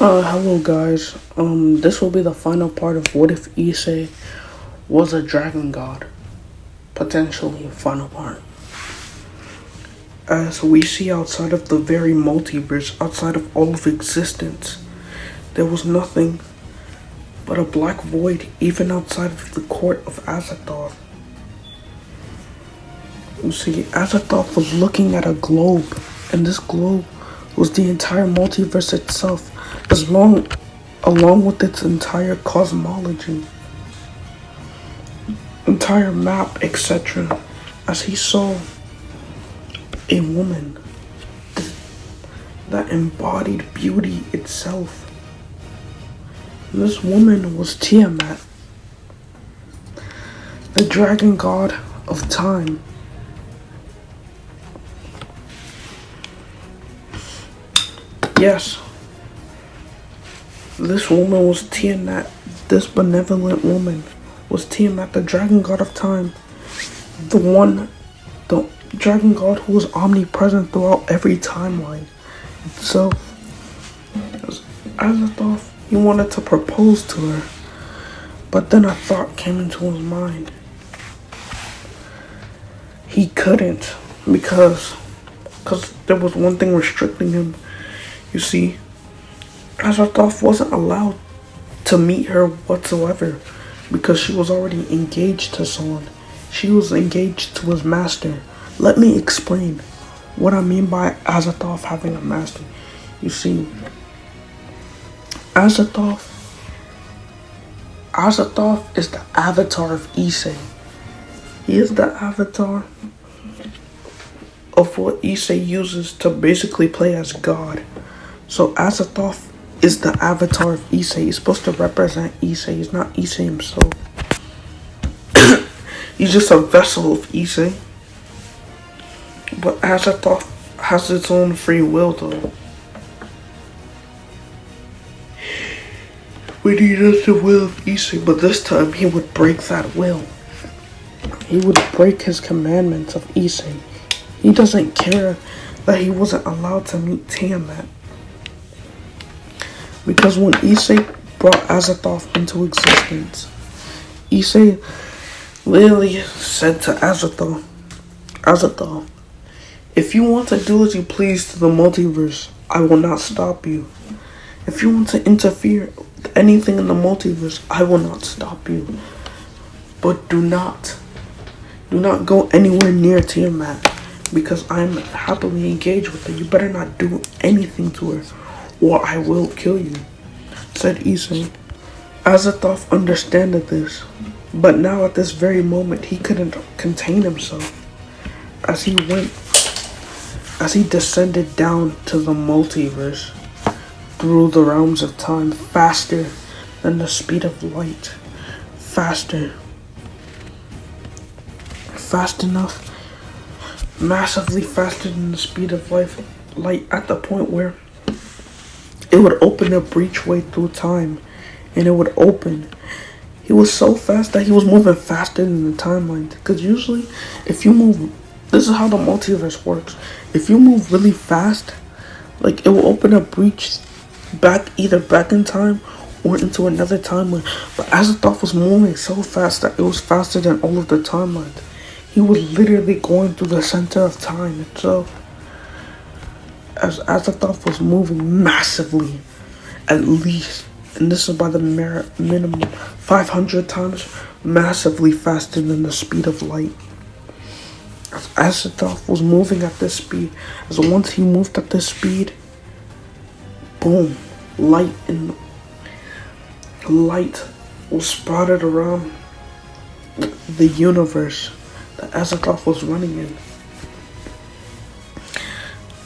Hello guys. This will be the final part of what if Issei was a dragon god. Potentially a final part. As we see outside of the very multiverse, outside of all of existence, there was nothing but a black void even outside of the court of Azathoth. You see, Azathoth was looking at a globe, and this globe was the entire multiverse itself, along with its entire cosmology, entire map, etc. As he saw a woman that embodied beauty itself. This woman was Tiamat, the dragon god of time. Yes, this woman was Tiamat. This benevolent woman was Tiamat, the dragon god of time. The dragon god who was omnipresent throughout every timeline. So, Azathoth, he wanted to propose to her, but then a thought came into his mind. He couldn't because there was one thing restricting him. You see, Azathoth wasn't allowed to meet her whatsoever because she was already engaged to someone. She was engaged to his master. Let me explain what I mean by Azathoth having a master. You see, Azathoth is the avatar of Issei. He is the avatar of what Issei uses to basically play as God. So Azathoth is the avatar of Issei. He's supposed to represent Issei. He's not Issei himself. He's just a vessel of Issei. But Azathoth has its own free will though. When he does the will of Issei, but this time he would break that will. He would break his commandments of Issei. He doesn't care that he wasn't allowed to meet Tiamat. Because when Issei brought Azathoth into existence, Issei literally said to Azathoth, if you want to do as you please to the multiverse, I will not stop you. If you want to interfere with anything in the multiverse, I will not stop you. But do not go anywhere near Tiamat, because I'm happily engaged with her. You better not do anything to her, or I will kill you, said Issei. Azathoth understood this, but now at this very moment he couldn't contain himself. As he descended down to the multiverse, through the realms of time, faster than the speed of light. Fast enough, massively faster than the speed of light, at the point where it would open a breachway through time, and it would open. He was so fast that he was moving faster than the timeline. Because usually, if you move, this is how the multiverse works. If you move really fast, like, it will open a breach either back in time or into another timeline. But Azathoth was moving so fast that it was faster than all of the timelines. He was literally going through the center of time itself. As Azathoth was moving massively, at least, and this is by the minimum 500 times massively faster than the speed of light. As Azathoth was moving at this speed, as once he moved at this speed, boom, light was sprouted around the universe that Azathoth was running in.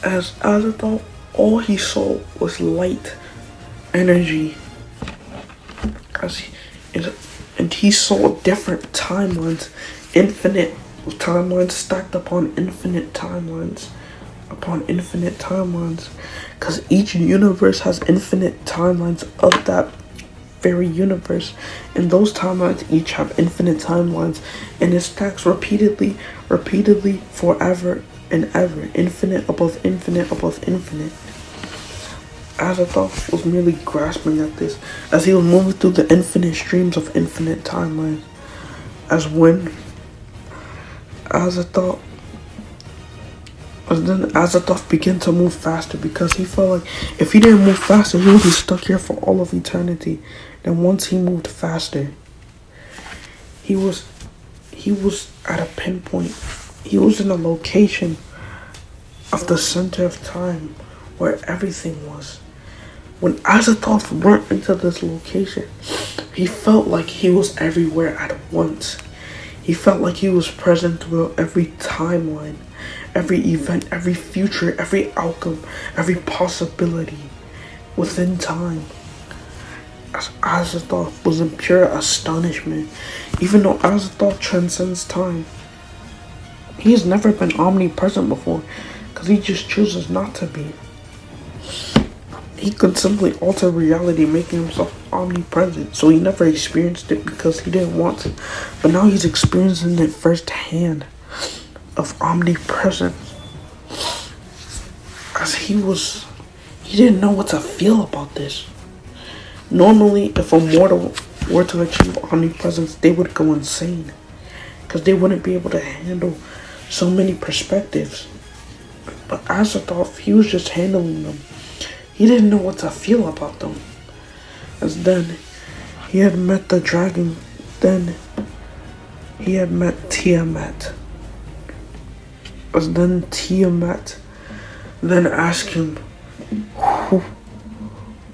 As Azathoth, all he saw was light, energy, and he saw different timelines, infinite timelines stacked upon infinite timelines, because each universe has infinite timelines of that very universe, and those timelines each have infinite timelines, and it stacks repeatedly, forever and ever, infinite above infinite above infinite. Azathoth was merely grasping at this as he was moving through the infinite streams of infinite timelines. As when Azathoth Azathoth began to move faster because he felt like if he didn't move faster, he would be stuck here for all of eternity. Then once he moved faster, he was at a pinpoint. He was in a location of the center of time where everything was. When Azathoth went into this location, he felt like he was everywhere at once. He felt like he was present throughout every timeline, every event, every future, every outcome, every possibility within time. As Azathoth was in pure astonishment, even though Azathoth transcends time. He has never been omnipresent before, because he just chooses not to be. He could simply alter reality, making himself omnipresent, so he never experienced it because he didn't want to. But now he's experiencing it firsthand of omnipresence. As he didn't know what to feel about this. Normally, if a mortal were to achieve omnipresence, they would go insane, because they wouldn't be able to handle so many perspectives. But Azathoth, he was just handling them. He didn't know what to feel about them. As then, he had met the dragon. Then, he had met Tiamat. As then Tiamat then asked him,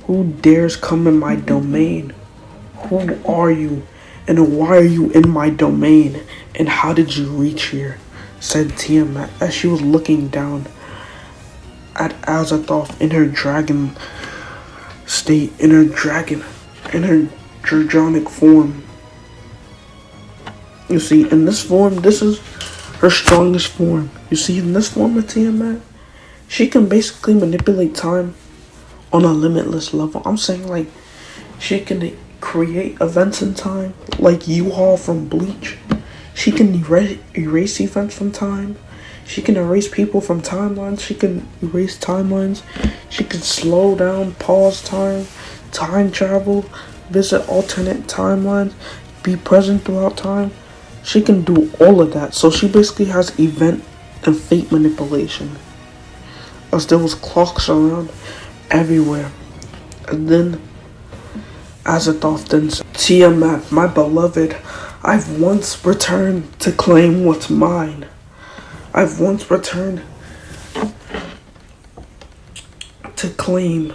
Who dares come in my domain? Who are you? And why are you in my domain? And how did you reach here? Said Tiamat as she was looking down at Azathoth in her dragon state, in her dragonic form. You see, in this form, this is her strongest form. You see, in this form of Tiamat, she can basically manipulate time on a limitless level. I'm saying, like, she can create events in time, like U-Haul from Bleach. She can erase events from time. She can erase people from timelines. She can erase timelines. She can slow down, pause time travel, visit alternate timelines, be present throughout time. She can do all of that. So she basically has event and fate manipulation. As there was clocks around everywhere. And then Azathoth then said, Tiamat, my beloved, I've once returned to claim what's mine. I've once returned to claim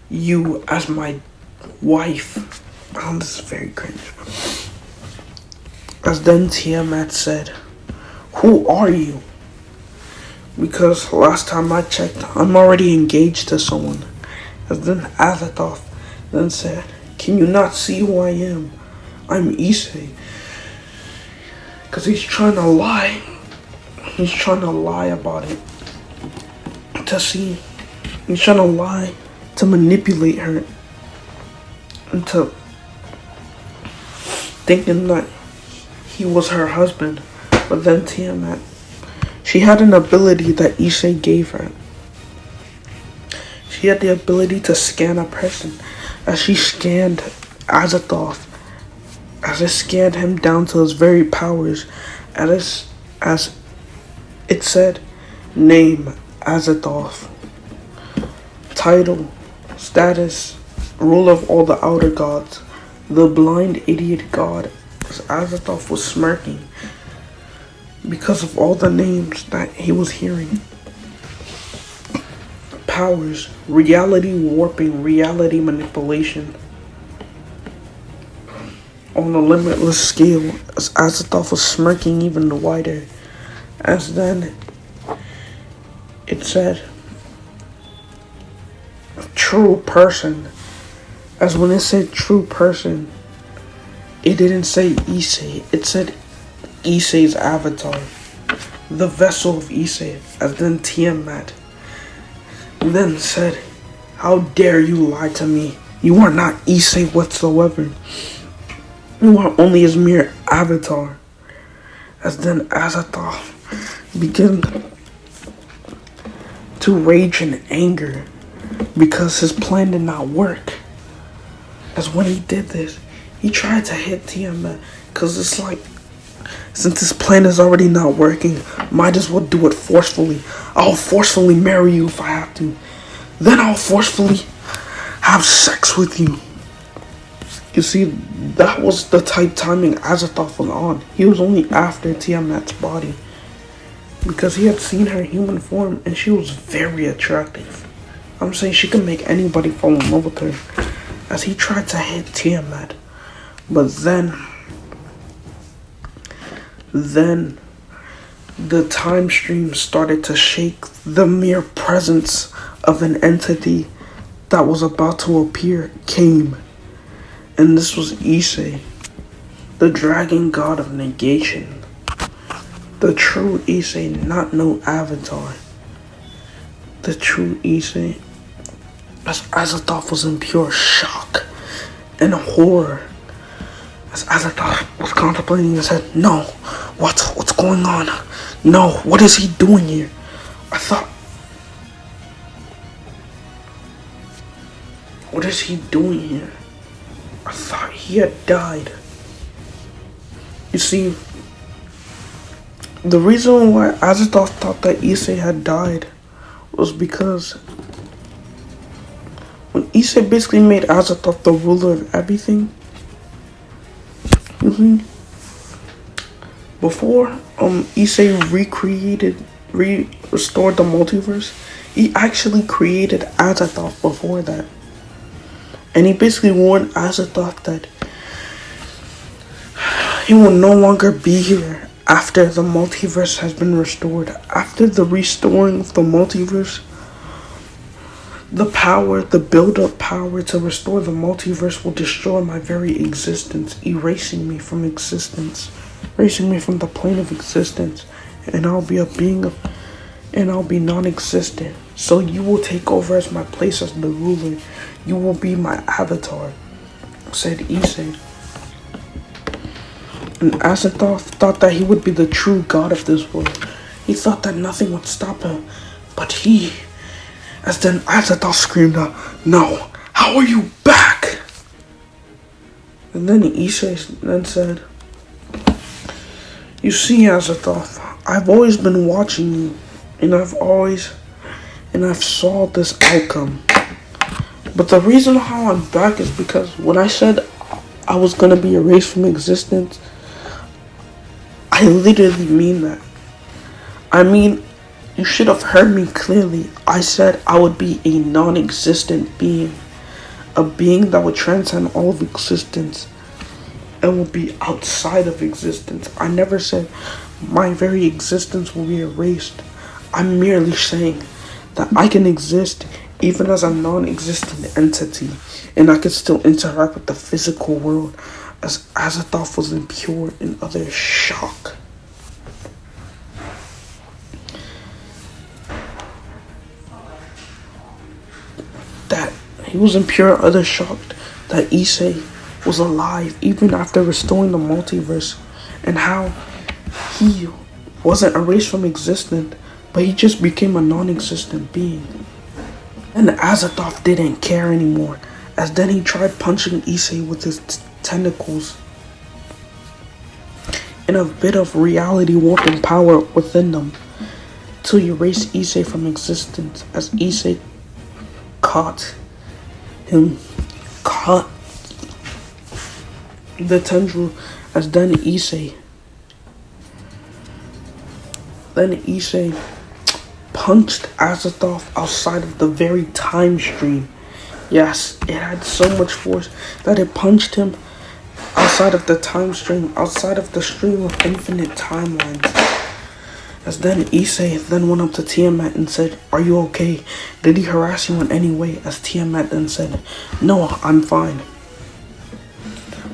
you as my wife. Oh, this is very cringe. As then Tiamat said, Who are you? Because last time I checked, I'm already engaged to someone. As then Azathoth then said, Can you not see who I am? I'm Issei. Because he's trying to lie. He's trying to lie about it. He's trying to lie to manipulate her into thinking that he was her husband. But then Tiamat, she had an ability that Issei gave her. She had the ability to scan a person. As she scanned Azathoth, as it scanned him down to his very powers, as it said, name Azathoth, title, status, ruler of all the outer gods, the blind idiot god. As Azathoth was smirking because of all the names that he was hearing. Powers, reality warping, reality manipulation on a limitless scale. As Azathoth was smirking even wider. As then it said, true person. As when it said true person, it didn't say Issei. It said Issei's avatar, the vessel of Issei. As then Tiamat then said, How dare you lie to me? You are not Issei whatsoever. You are only his mere avatar. As then Azathoth began to rage in anger. because his plan did not work. As when he did this, he tried to hit Tiamat, because it's like, since this plan is already not working, might as well do it forcefully. I'll forcefully marry you if I have to. Then I'll forcefully have sex with you. You see, that was the type timing Azathoth was on. He was only after Tiamat's body, because he had seen her human form and she was very attractive. I'm saying she could make anybody fall in love with her. As he tried to hit Tiamat, but then the time stream started to shake. The mere presence of an entity that was about to appear came, and this was Issei, the dragon god of negation, the true Issei, not no avatar, the true Issei. As Azathoth was in pure shock and horror, as Azathoth was contemplating his head, no, what's going on? No, what is he doing here? What is he doing here? I thought he had died. You see, the reason why Azathoth thought that Issei had died was because when Issei basically made Azathoth the ruler of everything, before Issei restored the multiverse, he actually created Azathoth before that. And he basically warned Azathoth that he will no longer be here after the multiverse has been restored. After the restoring of the multiverse, the build-up power to restore the multiverse will destroy my very existence, erasing me from existence, erasing me from the plane of existence, and I'll be non-existent. So you will take over as my place as the ruler. You will be my avatar, said Issei. And Azathoth thought that he would be the true god of this world. He thought that nothing would stop him, but as then Azathoth screamed out, "No, how are you back?" And then Issei then said, "You see, Azathoth, I've always been watching you, and I've saw this outcome. But the reason how I'm back is because when I said I was gonna be erased from existence, I literally mean that. I mean, you should have heard me clearly. I said I would be a non-existent being. A being that would transcend all of existence and will be outside of existence. I never said my very existence will be erased. I'm merely saying that I can exist even as a non-existent entity, and I could still interact with the physical world." As Azathoth was in pure and utter shock. He was in pure utter shock that Issei was alive even after restoring the multiverse, and how he wasn't erased from existence, but he just became a non-existent being. And Azathoth didn't care anymore, as then he tried punching Issei with his tentacles, and a bit of reality warping power within them to erase Issei from existence. As Issei caught the tendril, as then Issei punched Azathoth outside of the very time stream. Yes, it had so much force that it punched him outside of the time stream, outside of the stream of infinite timelines. As then Issei then went up to Tiamat and said, "Are you okay? Did he harass you in any way?" As Tiamat then said, "No, I'm fine.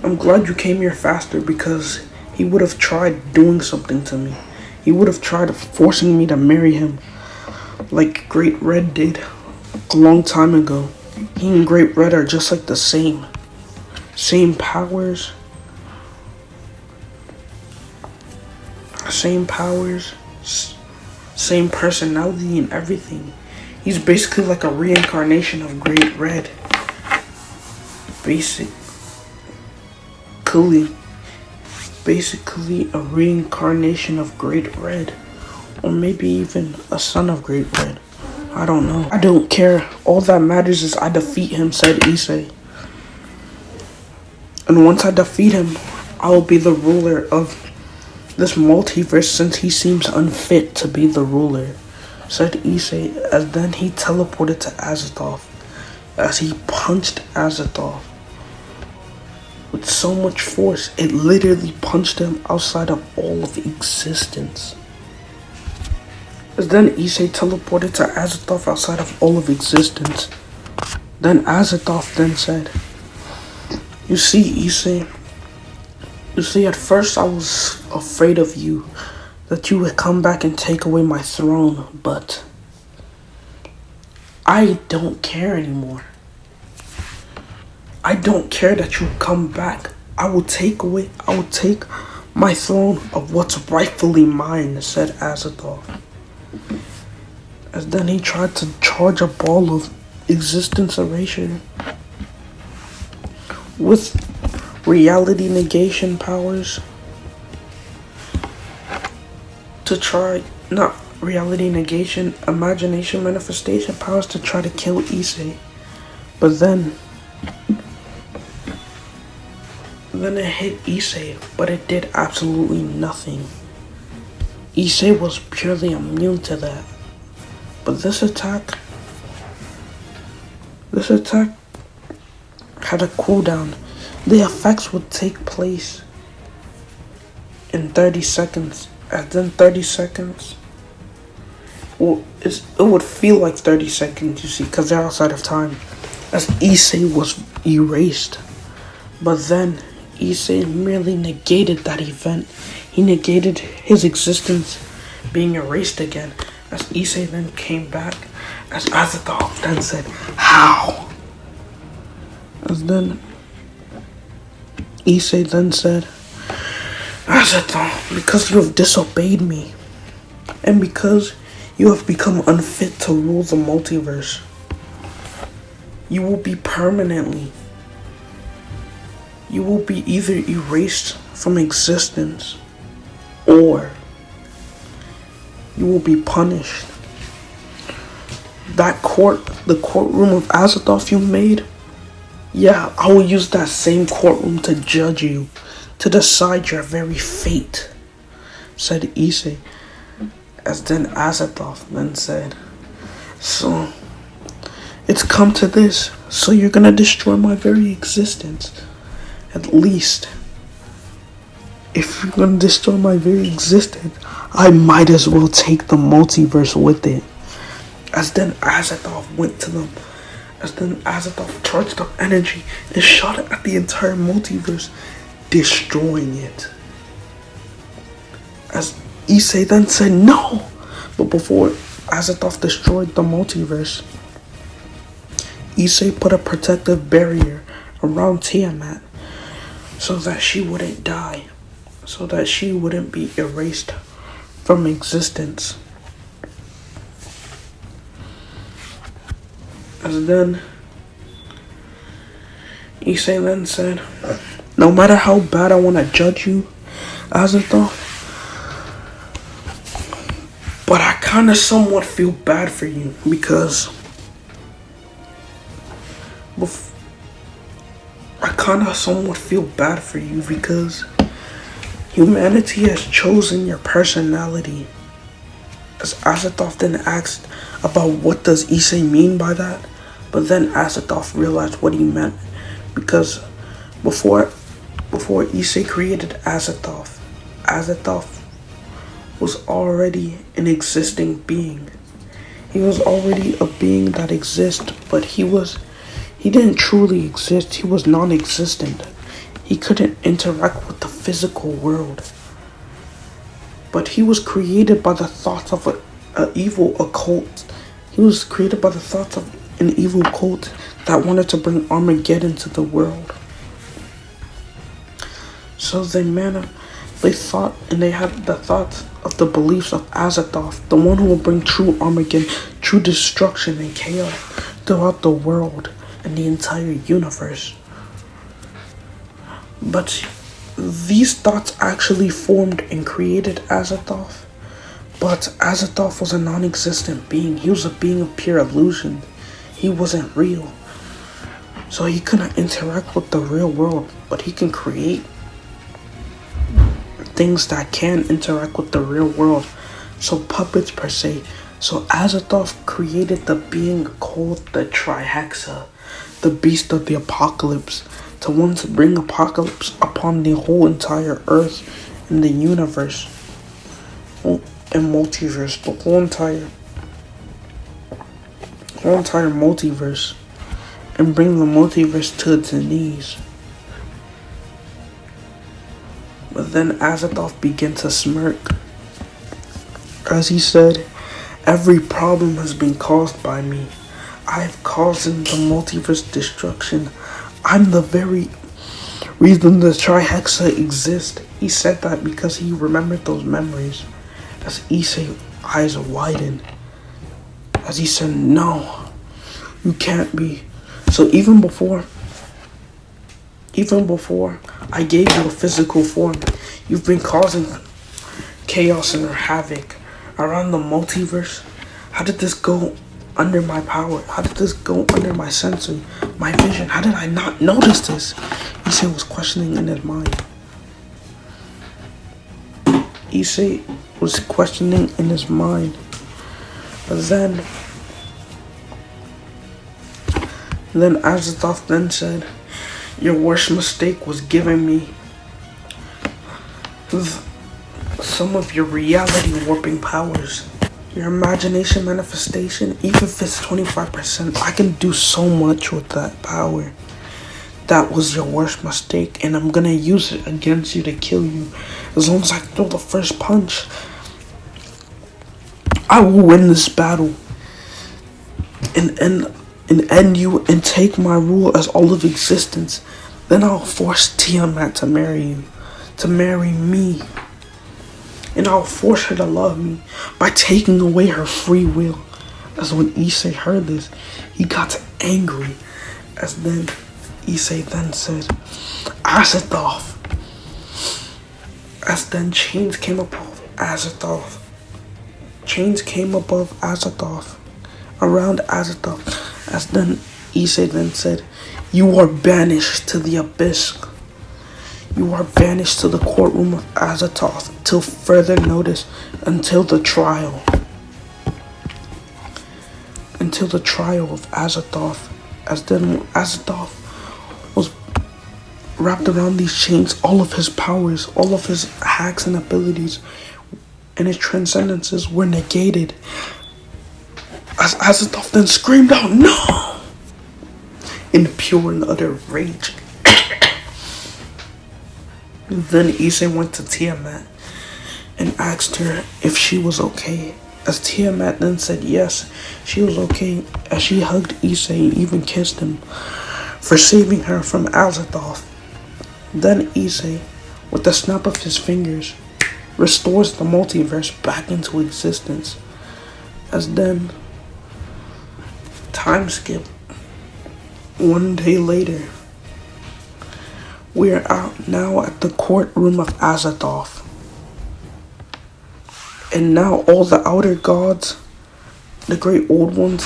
I'm glad you came here faster, because he would have tried doing something to me. He would have tried forcing me to marry him, like Great Red did a long time ago. He and Great Red are just like the same powers, same personality and everything. He's basically like a reincarnation of Great Red. Basically a reincarnation of Great Red. Or maybe even a son of Great Red. I don't know. I don't care. All that matters is I defeat him, said Issei. And once I defeat him, I will be the ruler of this multiverse since he seems unfit to be the ruler, said Issei, as then he teleported to Azathoth. As he punched Azathoth with so much force, it literally punched him outside of all of existence. As then Issei teleported to Azathoth outside of all of existence. Then Azathoth then said, "You see, Issei, at first I was afraid of you, that you would come back and take away my throne, but I don't care anymore. I don't care that you come back. I will take my throne of what's rightfully mine," said Azathoth. As then he tried to charge a ball of existence erasure with reality negation powers to try, not reality negation, imagination manifestation powers to try to kill Issei. But then it hit Issei, but it did absolutely nothing. Issei was purely immune to that. But this attack had a cooldown. The effects would take place in 30 seconds. And then 30 seconds, well, it would feel like 30 seconds, you see, because they're outside of time, as Issei was erased. But then Issei merely negated that event. He negated his existence being erased again, as Issei then came back, as Azathoth then said, "How?" As then Issei then said, "Azathoth, because you have disobeyed me, and because you have become unfit to rule the multiverse, you will be either erased from existence, or you will be punished. The courtroom of Azathoth you made, yeah, I will use that same courtroom to judge you, to decide your very fate," said Issei. As then Azathoth then said, "So, it's come to this, so you're gonna destroy my very existence. At least, if you're gonna destroy my very existence, I might as well take the multiverse with it." As then Azathoth went to them. As then Azathoth charged up energy and shot it at the entire multiverse, destroying it. As Issei then said no, but before Azathoth destroyed the multiverse, Issei put a protective barrier around Tiamat so that she wouldn't die, so that she wouldn't be erased from existence. As then Issei then said, "No matter how bad I want to judge you, Azathoth, but I kind of somewhat feel bad for you because humanity has chosen your personality." As Azathoth then asked about what does Issei mean by that, but then Azathoth realized what he meant, because before Issei created Azathoth was already an existing being. He was already a being that exists, but he didn't truly exist. He was non-existent. He couldn't interact with the physical world. But he was created by the thoughts of an evil occult. He was created by the thoughts of an evil cult that wanted to bring Armageddon to the world. So they They thought, and they had the thoughts of the beliefs of Azathoth, the one who will bring true Armageddon, true destruction and chaos throughout the world and the entire universe. But these thoughts actually formed and created Azathoth. But Azathoth was a non-existent being. He was a being of pure illusion. He wasn't real. So he couldn't interact with the real world, but he can create things that can interact with the real world. So puppets per se. So Azathoth created the being called the Trihexa, the beast of the apocalypse, to once bring apocalypse upon the whole entire earth and the universe and multiverse, the whole entire multiverse, and bring the multiverse to its knees. But then Azathoth began to smirk as he said, "Every problem has been caused by me. I have caused the multiverse destruction. I'm the very reason the Trihexa exists." He said that because he remembered those memories. As Issei's eyes widened, as he said, "No, you can't be." So even before I gave you a physical form, you've been causing chaos and havoc around the multiverse. How did this go under my power? How did this go under my sensory, my vision? How did I not notice this? Issei was questioning in his mind. Issei was questioning in his mind. But then Azathoth then said, "Your worst mistake was giving me some of your reality warping powers. Your imagination manifestation, even if it's 25%, I can do so much with that power. That was your worst mistake, and I'm gonna use it against you to kill you. As long as I throw the first punch, I will win this battle and end you and take my rule as all of existence. Then I'll force Tiamat to marry me. And I'll force her to love me by taking away her free will." As when Issei heard this, he got angry. As then Issei then said, "Azathoth." As then chains came above Azathoth. Chains came above Azathoth, around Azathoth. As then Issei then said, "You are banished to the abyss. You are banished to the courtroom of Azathoth till further notice, until the trial. Until the trial of Azathoth." As then Azathoth was wrapped around these chains, all of his powers, all of his hacks and abilities, and his transcendences were negated. As Azathoth then screamed out, "No!" in pure and utter rage. Then Issei went to Tiamat and asked her if she was okay. As Tiamat then said yes, she was okay, as she hugged Issei and even kissed him for saving her from Azathoth. Then Issei, with the snap of his fingers, restores the multiverse back into existence. As then, time skip. One day later, we are out now at the courtroom of Azathoth. And now all the outer gods, the great old ones,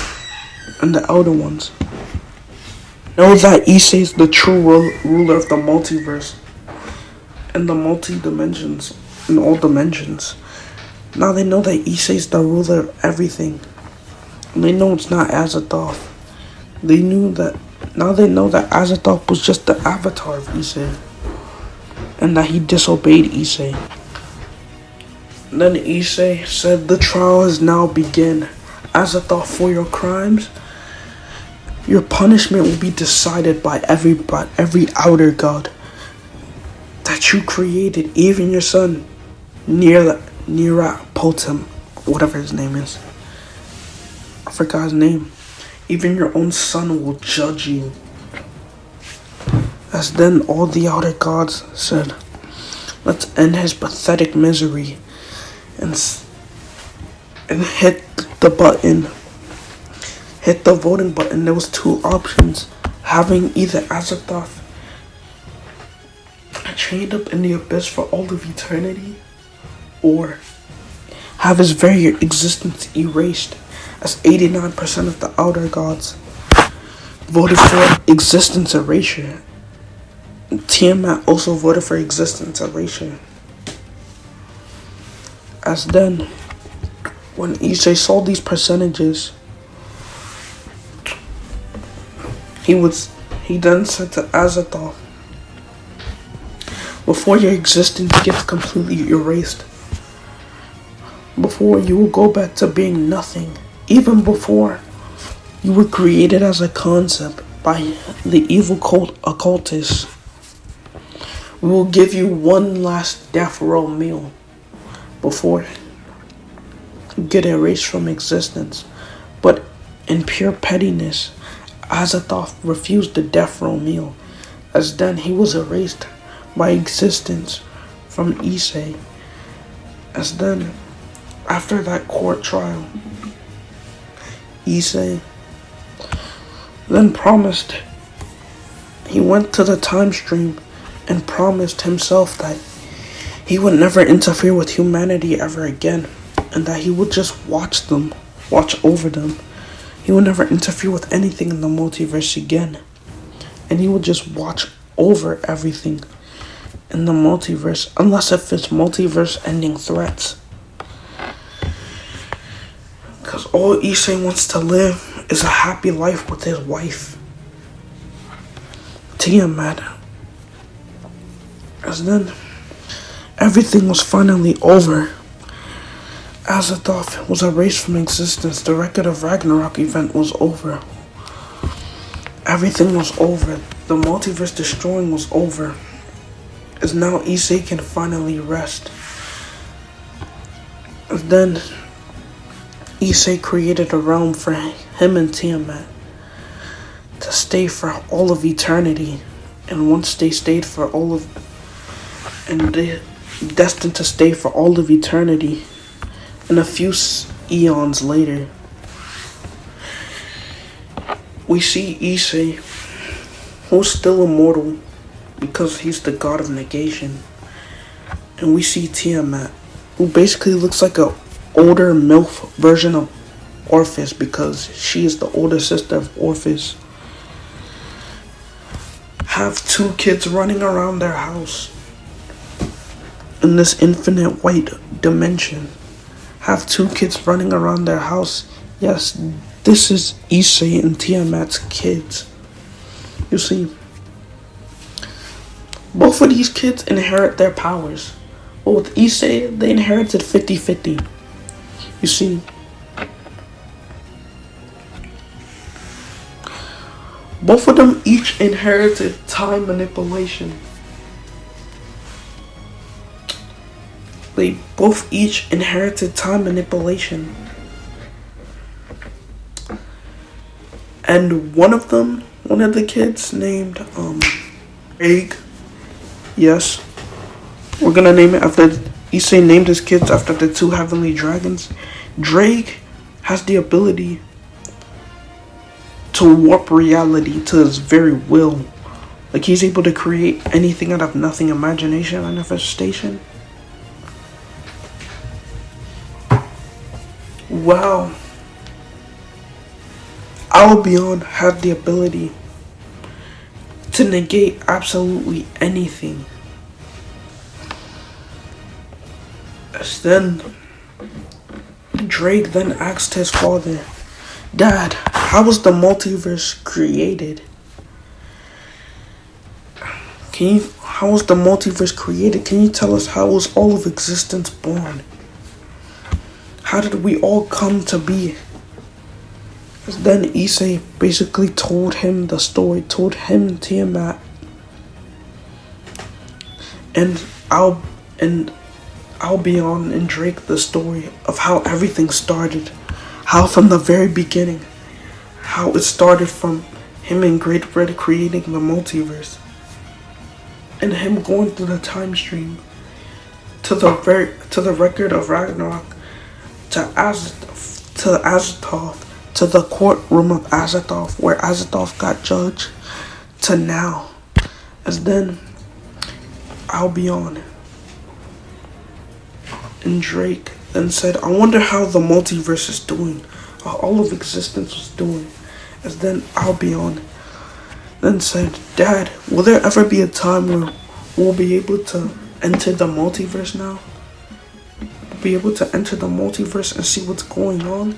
and the outer ones, know that Issei is the true ruler of the multiverse and the multi-dimensions, in all dimensions. Now they know that Issei is the ruler of everything. And they know it's not Azathoth. Now they know that Azathoth was just the avatar of Issei, and that he disobeyed Issei. Then Issei said, "The trial has now begun. Azathoth, for your crimes, your punishment will be decided by every outer god that you created, even your son, Potem, whatever his name is. I forgot his name. Even your own son will judge you." As then all the outer gods said, Let's end his pathetic misery and hit the button. Hit the voting button. There was two options. Having either Azathoth chained up in the abyss for all of eternity, or have his very existence erased, as 89% of the outer gods voted for existence erasure. Tiamat also voted for existence erasure. As then, when Issei saw these percentages, he then said to Azathoth, before your existence gets completely erased, before you will go back to being nothing, even before you were created as a concept by the evil occultists, we will give you one last death row meal before you get erased from existence. But in pure pettiness, Azathoth refused the death row meal, as then he was erased by existence from Issei. As then, after that court trial, Issei then promised, he went to the time stream and promised himself that he would never interfere with humanity ever again, and that he would just watch over them. He would never interfere with anything in the multiverse again, and he would just watch over everything in the multiverse, unless if it's multiverse ending threats. Because all Issei wants to live is a happy life with his wife, Tiamat. As then, everything was finally over. Azathoth was erased from existence. The Record of Ragnarok event was over. Everything was over. The multiverse destroying was over. As now Issei can finally rest. As then, Issei created a realm for him and Tiamat to stay for all of eternity. And once they stayed for all of... and they destined to stay for all of eternity. And a few eons later, we see Issei, who's still immortal because he's the god of negation. And we see Tiamat, who basically looks like a older MILF version of Orpheus, because she is the older sister of Orpheus, have two kids running around their house in this infinite white dimension. Have two kids running around their house. Yes, this is Issei and Tiamat's kids. You see, both of these kids inherit their powers. But with Issei, they inherited 50-50. You see, both of them each inherited time manipulation. They both each inherited time manipulation. And one of the kids named Drake. Yes. We're gonna name it after Issei named his kids after the two heavenly dragons. Drake has the ability to warp reality to his very will. Like, he's able to create anything out of nothing. Imagination, manifestation. Wow. Albion had the ability to negate absolutely anything. As then, Drake then asked his father, Dad, how was the multiverse created? How was the multiverse created? Can you tell us how was all of existence born? How did we all come to be? Then Issei basically told him the story, told him Tiamat and Albion and Drake the story of how everything started. How from the very beginning, how it started from him and Great Red creating the multiverse. And him going through the time stream to the record of Ragnarok, to Azathoth, to the courtroom of Azathoth, where Azathoth got judged, to now. As then, Albion and Drake then said, I wonder how the multiverse is doing, how all of existence was doing. As then Albion then said, Dad, will there ever be a time where we'll be able to enter the multiverse now? We'll be able to enter the multiverse and see what's going on?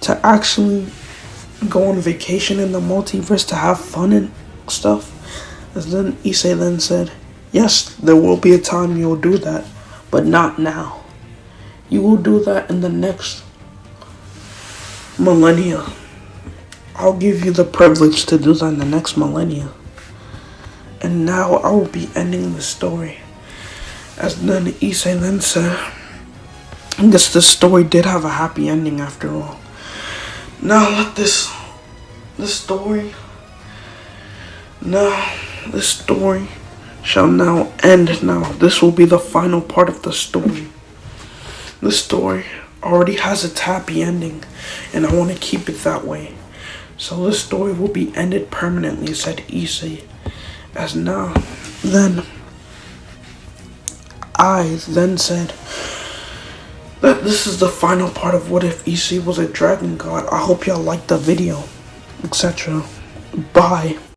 To actually go on vacation in the multiverse to have fun and stuff? As then Issei then said, yes, there will be a time you'll do that, but not now. You will do that in the next millennia. I'll give you the privilege to do that in the next millennia. And now I will be ending the story. As then Issei then said, I guess this story did have a happy ending after all. Now let this story shall now end now. This will be the final part of the story. This story already has its happy ending, and I want to keep it that way. So this story will be ended permanently, said Issei. As now, then, I then said that this is the final part of What If Issei Was a Dragon God. I hope y'all liked the video, etc. Bye.